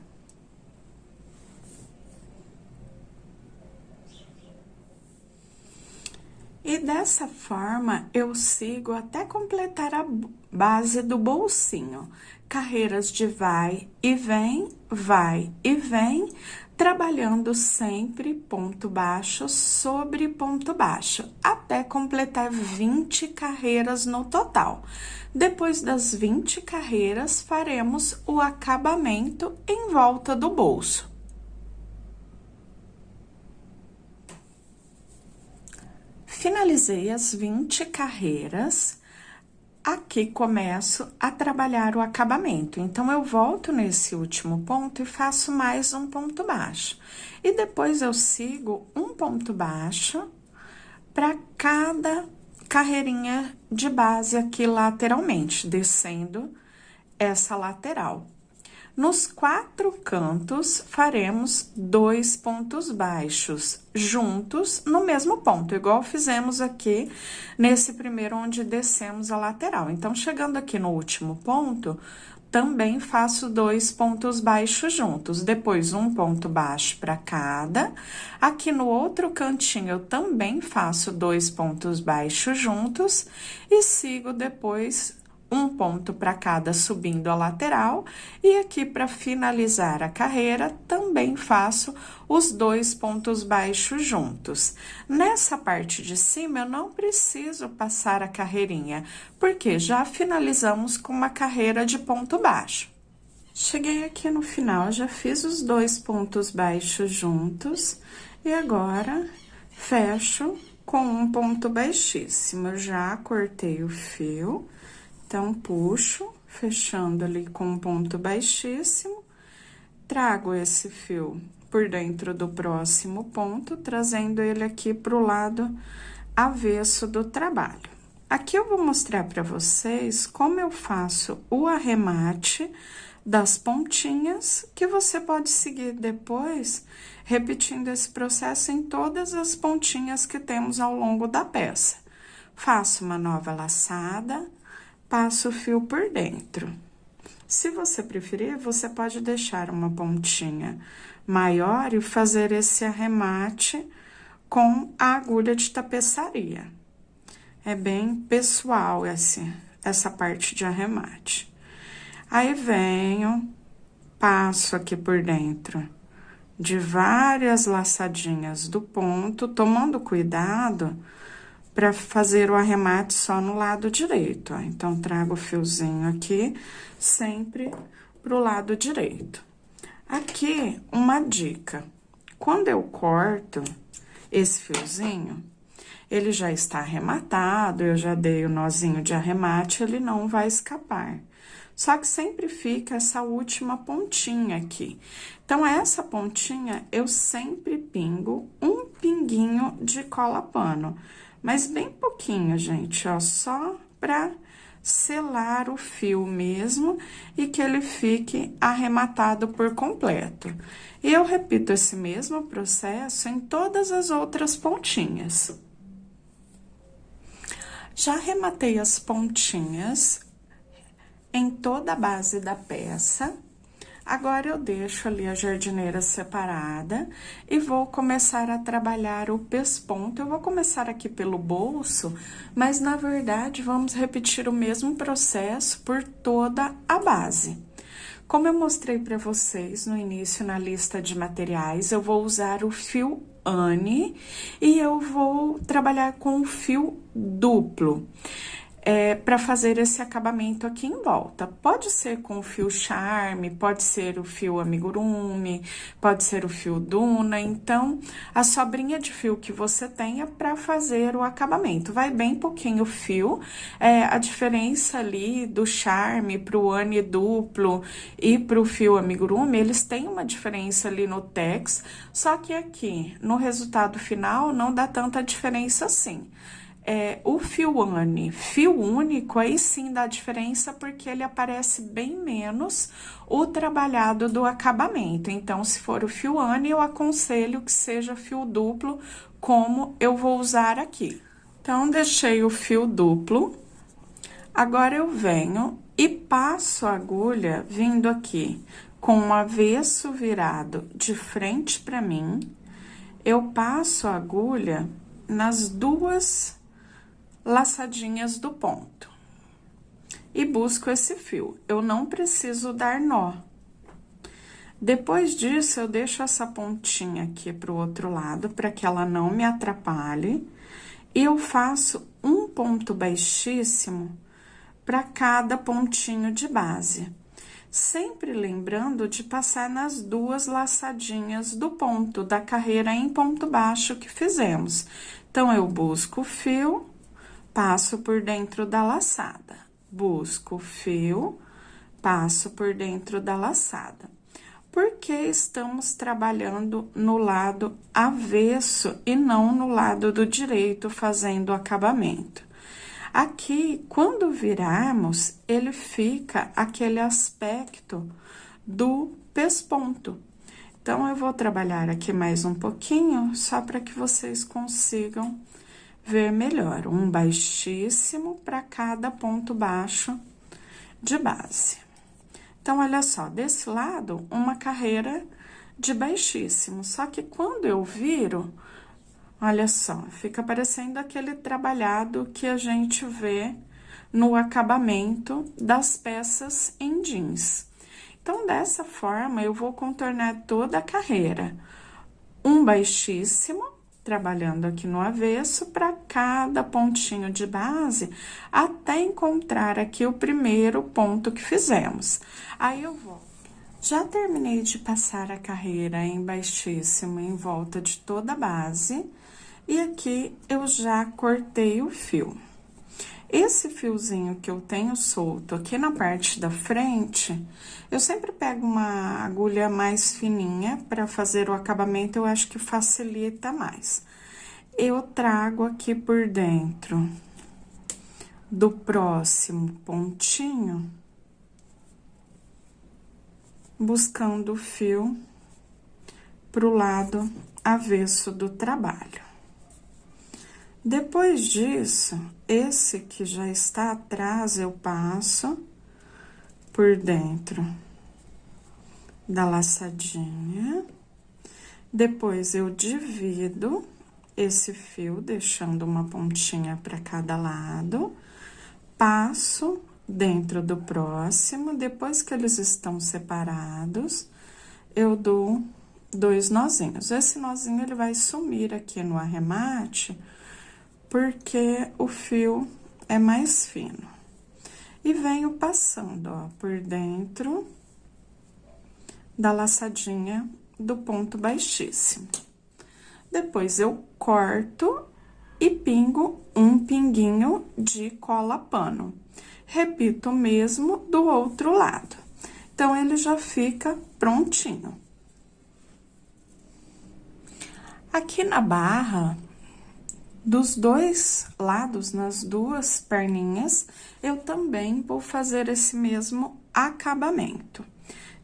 A: E dessa forma, eu sigo até completar a base do bolsinho. Carreiras de vai e vem, trabalhando sempre ponto baixo sobre ponto baixo, até completar 20 carreiras no total. Depois das 20 carreiras, faremos o acabamento em volta do bolso. Finalizei as 20 carreiras, aqui começo a trabalhar o acabamento. Então, eu volto nesse último ponto e faço mais um ponto baixo. E depois eu sigo um ponto baixo para cada carreirinha de base aqui lateralmente, descendo essa lateral. Nos 4 cantos, faremos 2 pontos baixos juntos no mesmo ponto, igual fizemos aqui nesse primeiro onde descemos a lateral. Então, chegando aqui no último ponto, também faço 2 pontos baixos juntos, depois um ponto baixo para cada. Aqui no outro cantinho, eu também faço 2 pontos baixos juntos e sigo depois um ponto para cada subindo a lateral, e aqui para finalizar a carreira também faço os 2 pontos baixos juntos. Nessa parte de cima eu não preciso passar a carreirinha, porque já finalizamos com uma carreira de ponto baixo. Cheguei aqui no final, já fiz os 2 pontos baixos juntos e agora fecho com um ponto baixíssimo. Eu já cortei o fio. Então, puxo, fechando ali com um ponto baixíssimo, trago esse fio por dentro do próximo ponto, trazendo ele aqui para o lado avesso do trabalho. Aqui eu vou mostrar para vocês como eu faço o arremate das pontinhas, que você pode seguir depois, repetindo esse processo em todas as pontinhas que temos ao longo da peça. Faço uma nova laçada, passo o fio por dentro. Se você preferir, você pode deixar uma pontinha maior e fazer esse arremate com a agulha de tapeçaria. É bem pessoal essa parte de arremate. Aí, venho, passo aqui por dentro de várias laçadinhas do ponto, tomando cuidado para fazer o arremate só no lado direito, ó. Então, trago o fiozinho aqui, sempre pro lado direito. Aqui, uma dica. Quando eu corto esse fiozinho, ele já está arrematado, eu já dei o nozinho de arremate, ele não vai escapar. Só que sempre fica essa última pontinha aqui. Então, essa pontinha, eu sempre pingo um pinguinho de cola pano. Mas bem pouquinho, gente, ó, só pra selar o fio mesmo e que ele fique arrematado por completo. E eu repito esse mesmo processo em todas as outras pontinhas. Já arrematei as pontinhas em toda a base da peça. Agora, eu deixo ali a jardineira separada e vou começar a trabalhar o pesponto. Eu vou começar aqui pelo bolso, mas, na verdade, vamos repetir o mesmo processo por toda a base. Como eu mostrei para vocês no início na lista de materiais, eu vou usar o fio Anne e eu vou trabalhar com o fio duplo. Para fazer esse acabamento aqui em volta. Pode ser com o fio Charme, pode ser o fio Amigurumi, pode ser o fio Duna. Então, a sobrinha de fio que você tenha para fazer o acabamento. Vai bem pouquinho o fio, a diferença ali do Charme pro Anne duplo e pro fio Amigurumi, eles têm uma diferença ali no tex, só que aqui, no resultado final, não dá tanta diferença assim. O fio Anne, fio único, aí sim dá diferença porque ele aparece bem menos o trabalhado do acabamento. Então, se for o fio Anne, eu aconselho que seja fio duplo, como eu vou usar aqui. Então, deixei o fio duplo. Agora, eu venho e passo a agulha vindo aqui com o avesso virado de frente para mim. Eu passo a agulha nas duas laçadinhas do ponto. E busco esse fio. Eu não preciso dar nó. Depois disso, eu deixo essa pontinha aqui pro outro lado, para que ela não me atrapalhe. E eu faço um ponto baixíssimo para cada pontinho de base. Sempre lembrando de passar nas duas laçadinhas do ponto, da carreira em ponto baixo que fizemos. Então, eu busco o fio, passo por dentro da laçada. Busco o fio, passo por dentro da laçada. Porque estamos trabalhando no lado avesso e não no lado do direito, fazendo o acabamento. Aqui, quando virarmos, ele fica aquele aspecto do pesponto. Então, eu vou trabalhar aqui mais um pouquinho, só para que vocês consigam ver melhor. Um baixíssimo para cada ponto baixo de base. Então, olha só, desse lado, uma carreira de baixíssimo. Só que quando eu viro, olha só, fica parecendo aquele trabalhado que a gente vê no acabamento das peças em jeans. Então, dessa forma, eu vou contornar toda a carreira. Um baixíssimo, trabalhando aqui no avesso, para cada pontinho de base, até encontrar aqui o primeiro ponto que fizemos. Aí, eu vou. Já terminei de passar a carreira em baixíssimo em volta de toda a base, e aqui eu já cortei o fio. Esse fiozinho que eu tenho solto aqui na parte da frente, eu sempre pego uma agulha mais fininha para fazer o acabamento, eu acho que facilita mais. Eu trago aqui por dentro do próximo pontinho, buscando o fio pro lado avesso do trabalho. Depois disso, esse que já está atrás, eu passo por dentro da laçadinha. Depois, eu divido esse fio, deixando uma pontinha para cada lado. Passo dentro do próximo. Depois que eles estão separados, eu dou 2 nozinhos. Esse nozinho, ele vai sumir aqui no arremate, porque o fio é mais fino. E venho passando, ó, por dentro da laçadinha do ponto baixíssimo. Depois, eu corto e pingo um pinguinho de cola pano. Repito o mesmo do outro lado. Então, ele já fica prontinho. Aqui na barra, dos dois lados, nas duas perninhas, eu também vou fazer esse mesmo acabamento.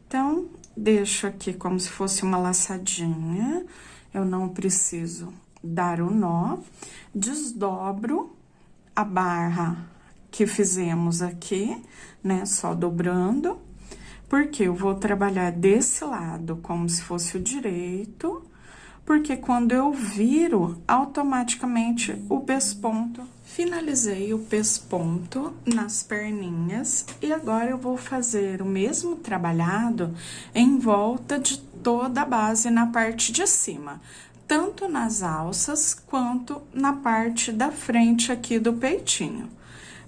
A: Então, deixo aqui como se fosse uma laçadinha, eu não preciso dar o nó, desdobro a barra que fizemos aqui, né, só dobrando, porque eu vou trabalhar desse lado como se fosse o direito, porque quando eu viro, automaticamente o pesponto. Finalizei o pesponto nas perninhas e agora eu vou fazer o mesmo trabalhado em volta de toda a base na parte de cima, tanto nas alças quanto na parte da frente aqui do peitinho.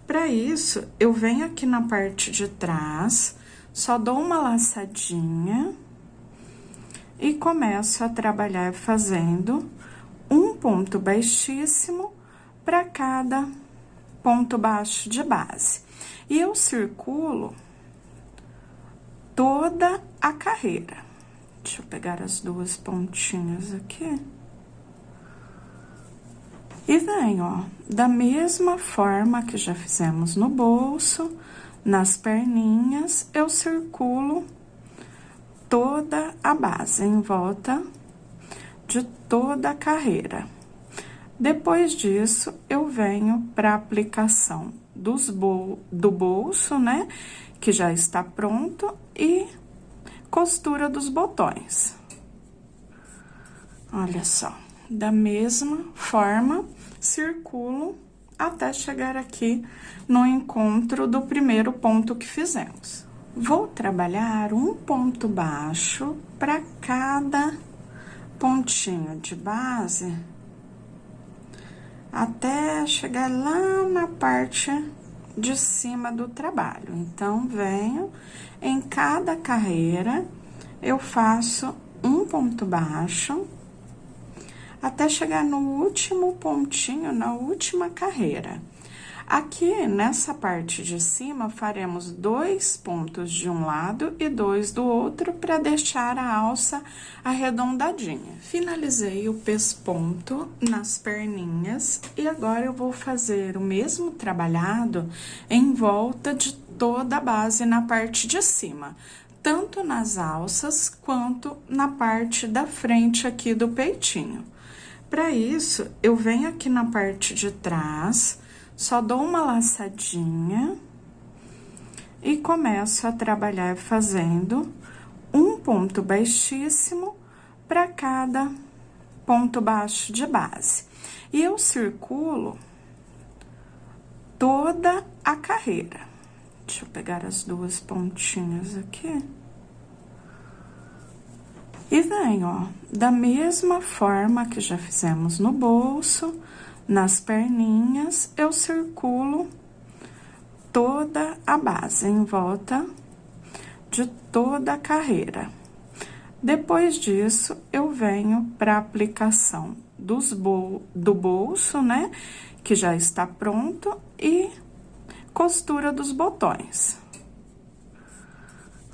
A: Para isso, eu venho aqui na parte de trás, só dou uma laçadinha e começo a trabalhar fazendo um ponto baixíssimo para cada ponto baixo de base. E eu circulo toda a carreira. Deixa eu pegar as duas pontinhas aqui. E venho, ó, da mesma forma que já fizemos no bolso, nas perninhas, eu circulo toda a base em volta de toda a carreira. Depois disso, eu venho para aplicação do bolso, né, que já está pronto, e costura dos botões. Olha só, da mesma forma, circulo até chegar aqui no encontro do primeiro ponto que fizemos. Vou trabalhar um ponto baixo para cada pontinho de base, até chegar lá na parte de cima do trabalho. Então, venho em cada carreira, eu faço um ponto baixo, até chegar no último pontinho, na última carreira. Aqui, nessa parte de cima, faremos 2 pontos de um lado e 2 do outro, para deixar a alça arredondadinha. Finalizei o pesponto nas perninhas, e agora eu vou fazer o mesmo trabalhado em volta de toda a base na parte de cima, tanto nas alças quanto na parte da frente aqui do peitinho. Para isso, eu venho aqui na parte de trás, só dou uma laçadinha e começo a trabalhar fazendo um ponto baixíssimo para cada ponto baixo de base. E eu circulo toda a carreira. Deixa eu pegar as 2 pontinhas aqui. E venho, ó, da mesma forma que já fizemos no bolso, nas perninhas, eu circulo toda a base em volta de toda a carreira. Depois disso, eu venho para aplicação do bolso, né, que já está pronto, e costura dos botões.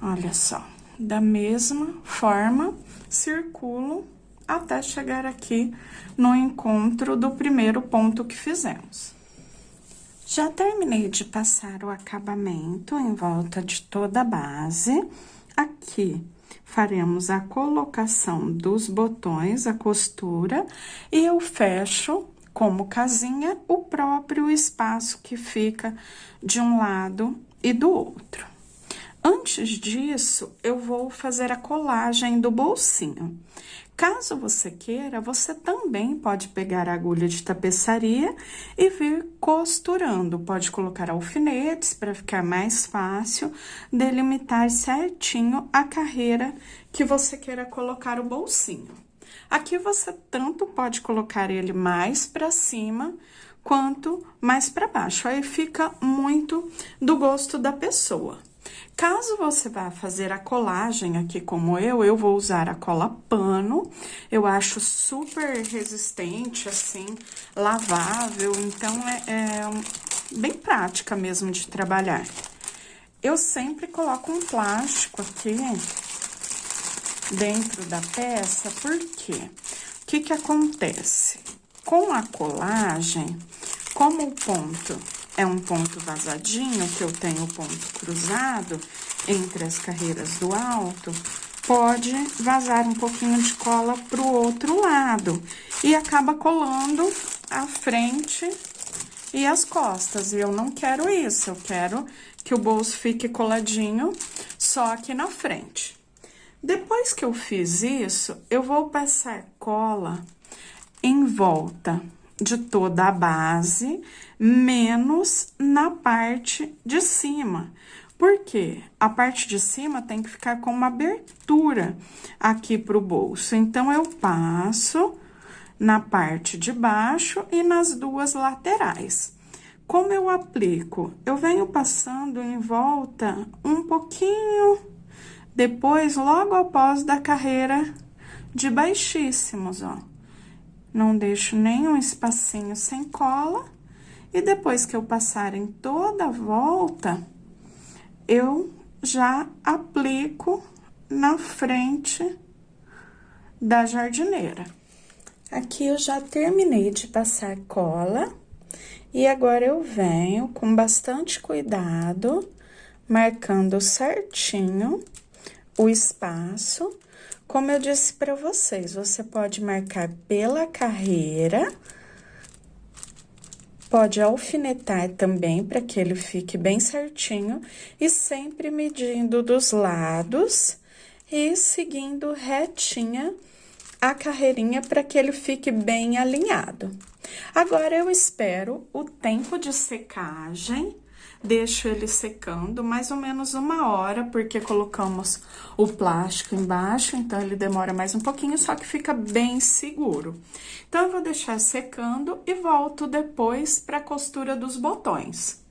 A: Olha só, da mesma forma, circulo até chegar aqui no encontro do primeiro ponto que fizemos. Já terminei de passar o acabamento em volta de toda a base. Aqui faremos a colocação dos botões, a costura, e eu fecho como casinha o próprio espaço que fica de um lado e do outro. Antes disso, eu vou fazer a colagem do bolsinho. Caso você queira, você também pode pegar a agulha de tapeçaria e vir costurando. Pode colocar alfinetes para ficar mais fácil delimitar certinho a carreira que você queira colocar o bolsinho. Aqui você tanto pode colocar ele mais para cima quanto mais para baixo. Aí fica muito do gosto da pessoa. Caso você vá fazer a colagem aqui como eu vou usar a cola pano. Eu acho super resistente, assim, lavável, então é bem prática mesmo de trabalhar. Eu sempre coloco um plástico aqui dentro da peça, porque o que acontece? Com a colagem, como o ponto é um ponto vazadinho, que eu tenho o ponto cruzado entre as carreiras do alto, pode vazar um pouquinho de cola pro outro lado e acaba colando a frente e as costas. E eu não quero isso, eu quero que o bolso fique coladinho só aqui na frente. Depois que eu fiz isso, eu vou passar cola em volta de toda a base, menos na parte de cima. Porque a parte de cima tem que ficar com uma abertura aqui pro bolso. Então, eu passo na parte de baixo e nas 2 laterais. Como eu aplico? Eu venho passando em volta um pouquinho depois, logo após da carreira de baixíssimos, ó. Não deixo nenhum espacinho sem cola. E depois que eu passar em toda a volta, eu já aplico na frente da jardineira. Aqui eu já terminei de passar cola. E agora eu venho com bastante cuidado, marcando certinho o espaço. Como eu disse para vocês, você pode marcar pela carreira, pode alfinetar também para que ele fique bem certinho e sempre medindo dos lados e seguindo retinha a carreirinha para que ele fique bem alinhado. Agora, eu espero o tempo de secagem, deixo ele secando mais ou menos 1 hora, porque colocamos o plástico embaixo, então ele demora mais um pouquinho, só que fica bem seguro. Então, eu vou deixar secando e volto depois para a costura dos botões.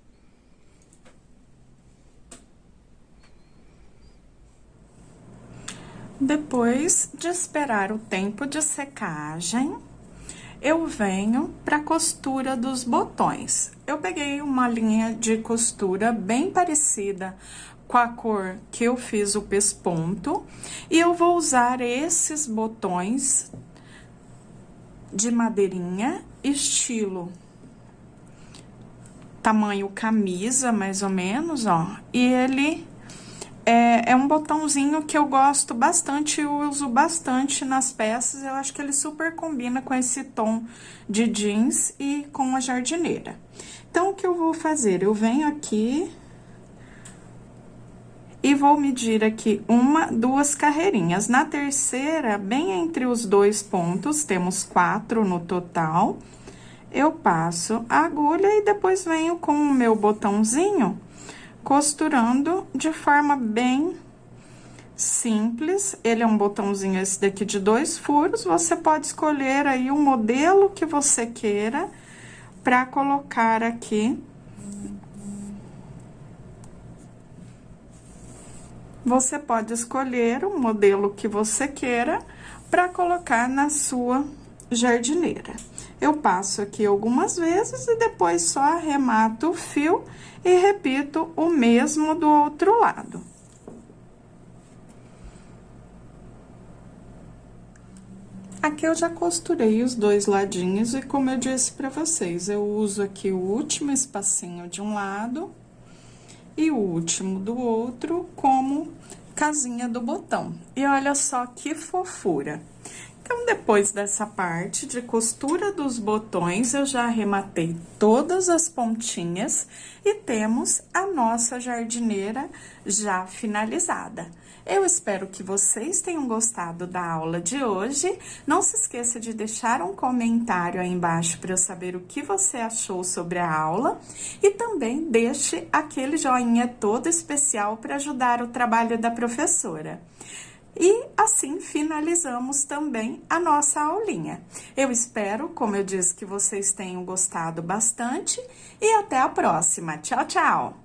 A: Depois de esperar o tempo de secagem, eu venho para a costura dos botões. Eu peguei uma linha de costura bem parecida com a cor que eu fiz o pesponto, e eu vou usar esses botões de madeirinha, estilo tamanho camisa, mais ou menos, ó, e ele é um botãozinho que eu gosto bastante, eu uso bastante nas peças, eu acho que ele super combina com esse tom de jeans e com a jardineira. Então, o que eu vou fazer? Eu venho aqui e vou medir aqui 2 carreirinhas. Na terceira, bem entre os 2 pontos, temos 4 no total, eu passo a agulha e depois venho com o meu botãozinho costurando de forma bem simples. Ele é um botãozinho esse daqui de 2 furos, você pode escolher aí o modelo que você queira para colocar aqui. Você pode escolher o modelo que você queira para colocar na sua jardineira. Eu passo aqui algumas vezes e depois só arremato o fio e repito o mesmo do outro lado. Aqui eu já costurei os 2 ladinhos e, como eu disse pra vocês, eu uso aqui o último espacinho de um lado e o último do outro como casinha do botão. E olha só que fofura! Então, depois dessa parte de costura dos botões, eu já arrematei todas as pontinhas e temos a nossa jardineira já finalizada. Eu espero que vocês tenham gostado da aula de hoje. Não se esqueça de deixar um comentário aí embaixo para eu saber o que você achou sobre a aula. E também deixe aquele joinha todo especial para ajudar o trabalho da professora. E assim finalizamos também a nossa aulinha. Eu espero, como eu disse, que vocês tenham gostado bastante e até a próxima. Tchau, tchau!